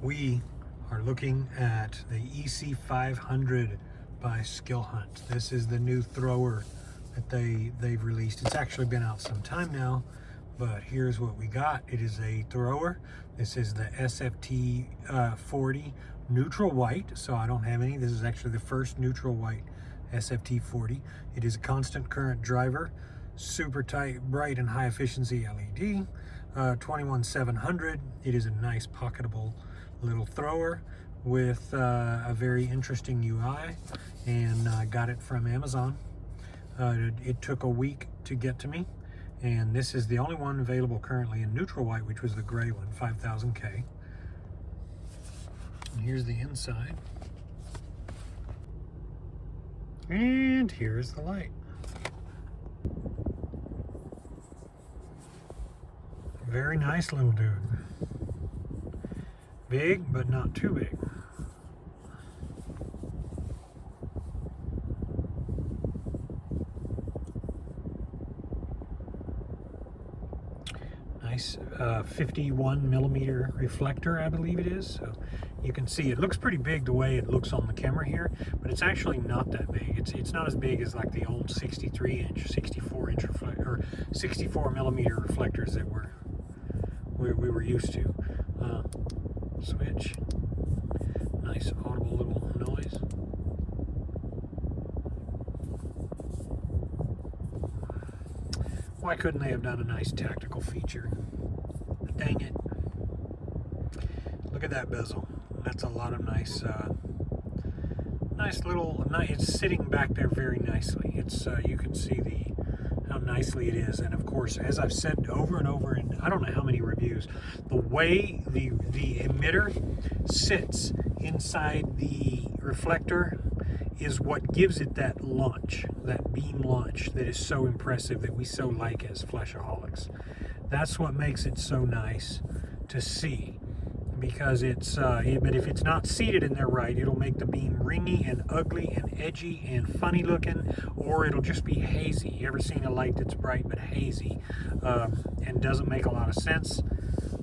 We are looking at the EC500 by Skilhunt. This is the new thrower that they've released. It's actually been out some time now, but here's what we got. It is a thrower. This is the sft40 neutral white, so I don't have any. This is actually the first neutral white sft40. It is a constant current driver, super tight, bright and high efficiency LED, 21700. It is a nice pocketable little thrower with a very interesting UI, and I got it from Amazon. It took a week to get to me, and this is the only one available currently in neutral white, which was the gray one, 5000K. And here's the inside, and here's the light. Very nice little dude. Big, but not too big. Nice 51 millimeter reflector, I believe it is. So you can see it looks pretty big the way it looks on the camera here, but it's actually not that big. It's not as big as like the old 63 inch, 64 inch or 64 millimeter reflectors that we were used to. Switch. Nice audible little noise. Why couldn't they have done a nice tactical feature? Dang it. Look at that bezel. That's a lot of nice it's sitting back there very nicely. It's you can see how nicely it is. And of course, as I've said over and over in I don't know how many reviews, the way the emitter sits inside the reflector is what gives it that launch, that beam launch that is so impressive, that we so like as fleshaholics. That's what makes it so nice to see, because it's but if it's not seated in there right, it'll make the beam ringy and ugly and edgy and funny looking, or it'll just be hazy. You ever seen a light that's bright but hazy and doesn't make a lot of sense?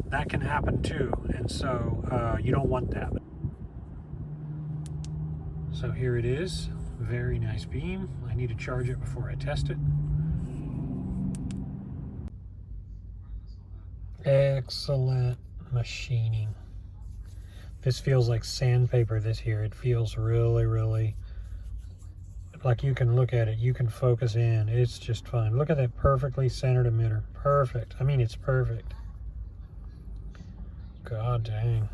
That can happen too, and so you don't want that. So here it is, very nice beam. I need to charge it before I test it. Excellent machining. This feels like sandpaper this here. It feels really, really like you can look at it, you can focus in. It's just fine. Look at that perfectly centered emitter. Perfect. I mean, it's perfect. God dang.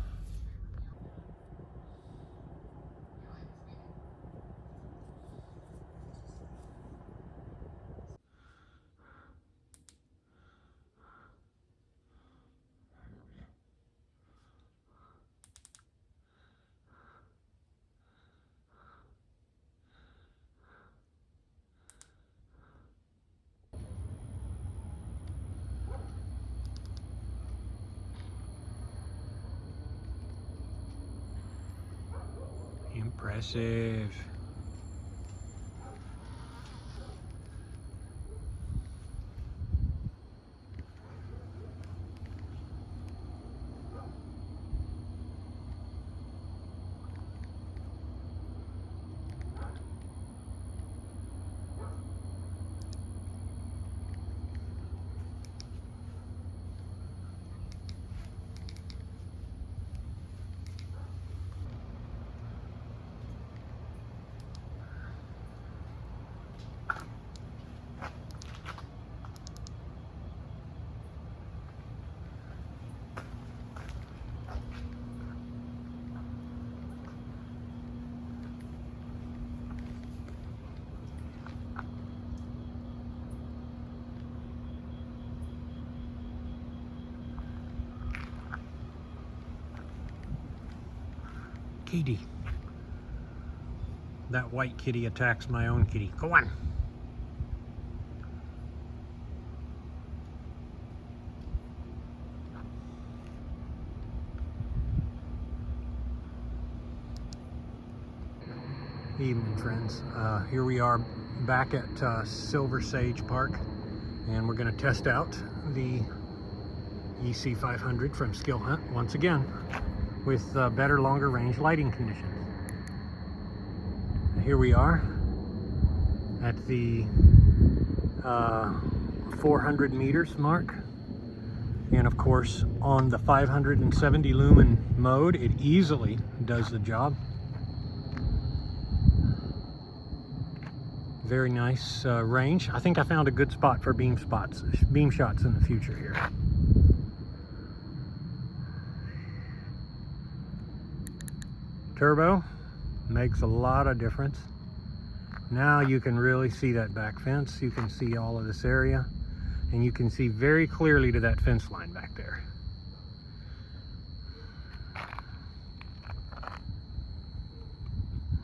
Impressive. Kitty. That white kitty attacks my own kitty. Go on. Evening, friends. Here we are back at Silver Sage Park, and we're going to test out the EC500 from Skilhunt once again. with better, longer range lighting conditions. Here we are at the 400 meters mark. And of course, on the 570 lumen mode, it easily does the job. Very nice range. I think I found a good spot for beam shots in the future here. Turbo makes a lot of difference. Now you can really see that back fence. You can see all of this area, and you can see very clearly to that fence line back there.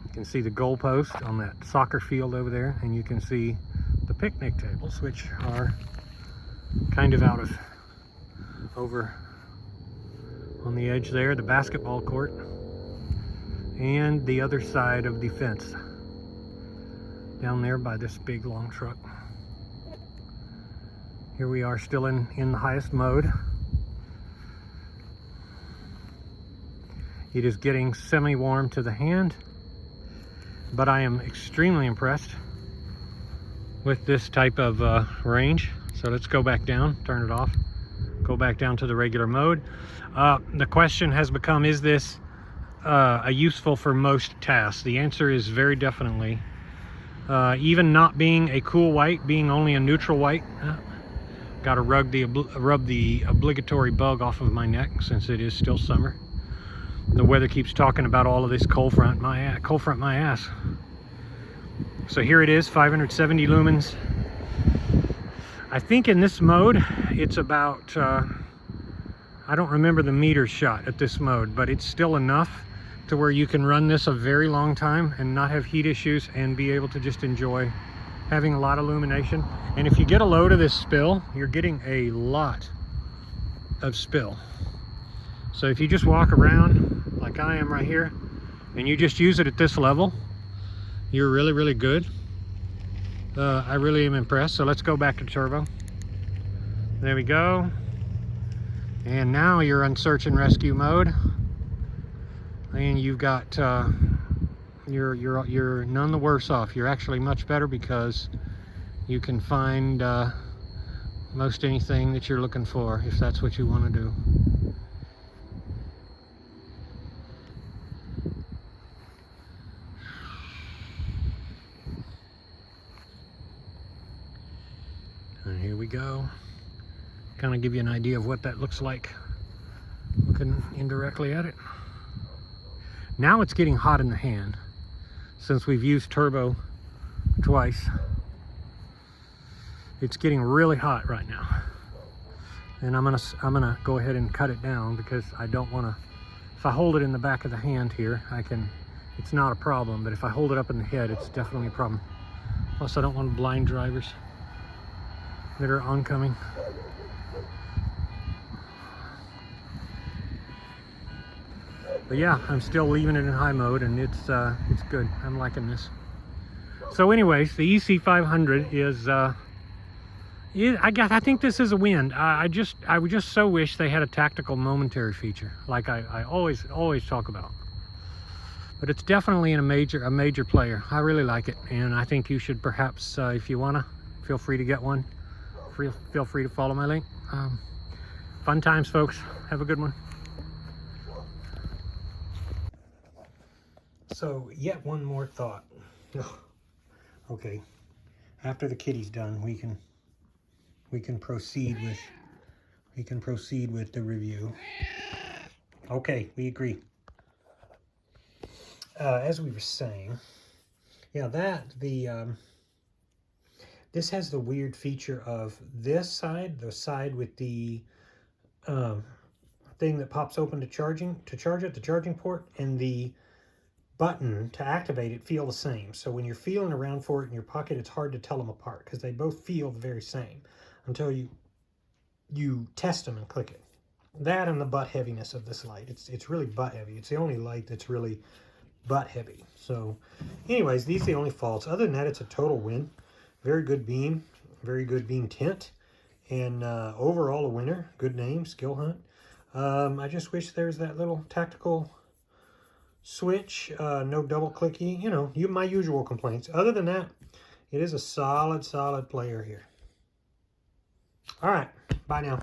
You can see the goalpost on that soccer field over there, and you can see the picnic tables, which are kind of out of over on the edge there, the basketball court, and the other side of the fence down there by this big long truck. Here we are still in the highest mode. It is getting semi-warm to the hand, but I am extremely impressed with this type of range. So let's go back down, turn it off, go back down to the regular mode. The question has become, is this useful for most tasks? The answer is very definitely. Even not being a cool white, being only a neutral white, got to rub the obligatory bug off of my neck since it is still summer. The weather keeps talking about all of this cold front my ass. So here it is, 570 lumens. I think in this mode it's about I don't remember the meter shot at this mode, but it's still enough to where you can run this a very long time and not have heat issues and be able to just enjoy having a lot of illumination. And if you get a load of this spill, you're getting a lot of spill. So if you just walk around like I am right here and you just use it at this level, you're really, really good. I really am impressed. So let's go back to turbo. There we go. And now you're on search and rescue mode. And you've got you're none the worse off. You're actually much better because you can find most anything that you're looking for if that's what you want to do. And here we go. Kind of give you an idea of what that looks like looking indirectly at it. Now it's getting hot in the hand since we've used turbo twice. It's getting really hot right now, and I'm gonna go ahead and cut it down because I don't want to. If I hold it in the back of the hand here, it's not a problem, but if I hold it up in the head, it's definitely a problem. Plus I don't want blind drivers that are oncoming. But yeah, I'm still leaving it in high mode, and it's good. I'm liking this. So anyways, the EC500 is I think this is a win. I would just so wish they had a tactical momentary feature like I always talk about. But it's definitely a major player. I really like it, and I think you should perhaps, if you wanna, feel free to get one. Feel free to follow my link. Fun times, folks. Have a good one. So yet one more thought. Okay, after the kitty's done, we can proceed with the review. Okay, we agree. As we were saying, yeah, this has the weird feature of this side, the side with the thing that pops open to charge it, the charging port, and the button to activate it feel the same. So when you're feeling around for it in your pocket, it's hard to tell them apart because they both feel the very same until you test them and click it. That and the butt heaviness of this light. It's really butt heavy. It's the only light that's really butt heavy. So anyways, these are the only faults. Other than that, it's a total win. Very good beam, very good beam tint, and overall a winner. Good name, Skilhunt. I just wish there's that little tactical switch, no double clicky, you know, my usual complaints. Other than that, it is a solid player here. All right, bye now.